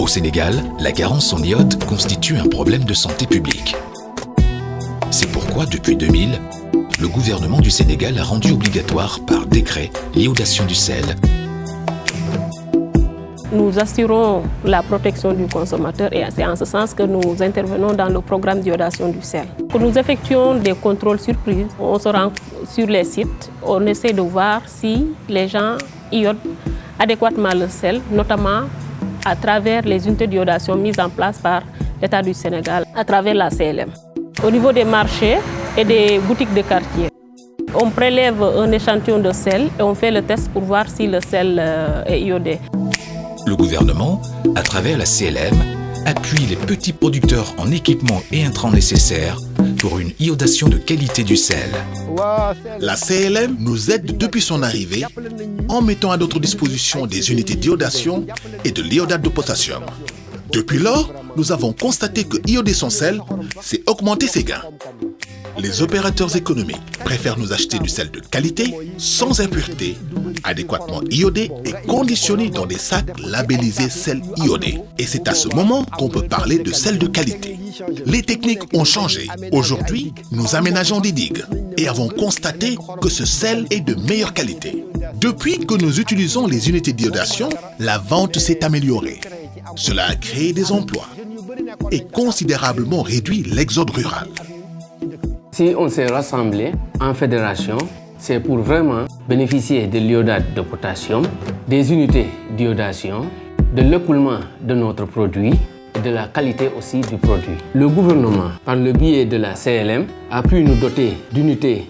Sénégal, la carence en iode constitue un problème de santé publique. C'est pourquoi, depuis 2000, le gouvernement du Sénégal a rendu obligatoire par décret l'iodation du sel. Nous assurons la protection du consommateur et c'est en ce sens que nous intervenons dans le programme d'iodation du sel. Nous effectuons des contrôles surprises. On se rend sur les sites, on essaie de voir si les gens iodent adéquatement le sel, notamment à travers les unités d'iodation mises en place par l'État du Sénégal, à travers la CLM. Au niveau des marchés et des boutiques de quartier, on prélève un échantillon de sel et on fait le test pour voir si le sel est iodé. Le gouvernement, à travers la CLM, appuie les petits producteurs en équipements et intrants nécessaires pour une iodation de qualité du sel. La CLM nous aide depuis son arrivée en mettant à notre disposition des unités d'iodation et de l'iodate de potassium. Depuis lors, nous avons constaté que ioder son sel, c'est augmenter ses gains. Les opérateurs économiques préfèrent nous acheter du sel de qualité, sans impureté, adéquatement iodé et conditionné dans des sacs labellisés sel iodé. Et c'est à ce moment qu'on peut parler de sel de qualité. Les techniques ont changé. Aujourd'hui, nous aménageons des digues et avons constaté que ce sel est de meilleure qualité. Depuis que nous utilisons les unités d'iodation, la vente s'est améliorée. Cela a créé des emplois et considérablement réduit l'exode rural. Si on s'est rassemblés en fédération, c'est pour vraiment bénéficier de l'iodate de potassium, des unités d'iodation, de l'écoulement de notre produit et de la qualité aussi du produit. Le gouvernement, par le biais de la CLM, a pu nous doter d'unités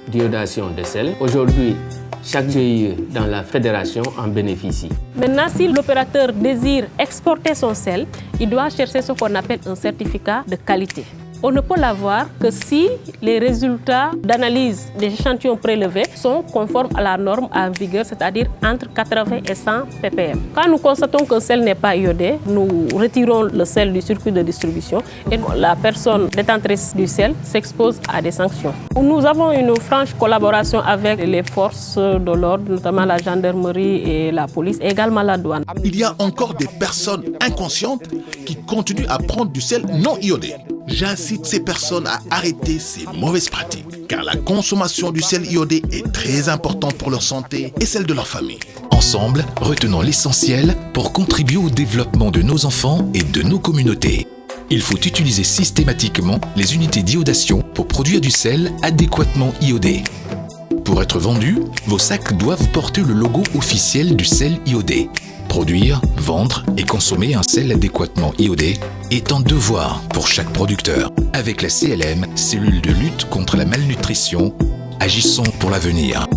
d'iodation de sel. Aujourd'hui, chaque GIE dans la fédération en bénéficie. Maintenant, si l'opérateur désire exporter son sel, il doit chercher ce qu'on appelle un certificat de qualité. On ne peut l'avoir que si les résultats d'analyse des échantillons prélevés sont conformes à la norme en vigueur, c'est-à-dire entre 80 et 100 ppm. Quand nous constatons que le sel n'est pas iodé, nous retirons le sel du circuit de distribution et la personne détentrice du sel s'expose à des sanctions. Nous avons une franche collaboration avec les forces de l'ordre, notamment la gendarmerie et la police, et également la douane. Il y a encore des personnes inconscientes qui continuent à prendre du sel non iodé. J'incite ces personnes à arrêter ces mauvaises pratiques, car la consommation du sel iodé est très importante pour leur santé et celle de leur famille. Ensemble, retenons l'essentiel pour contribuer au développement de nos enfants et de nos communautés. Il faut utiliser systématiquement les unités d'iodation pour produire du sel adéquatement iodé. Pour être vendus, vos sacs doivent porter le logo officiel du sel iodé. Produire, vendre et consommer un sel adéquatement iodé est un devoir pour chaque producteur. Avec la CLM, cellule de lutte contre la malnutrition, agissons pour l'avenir.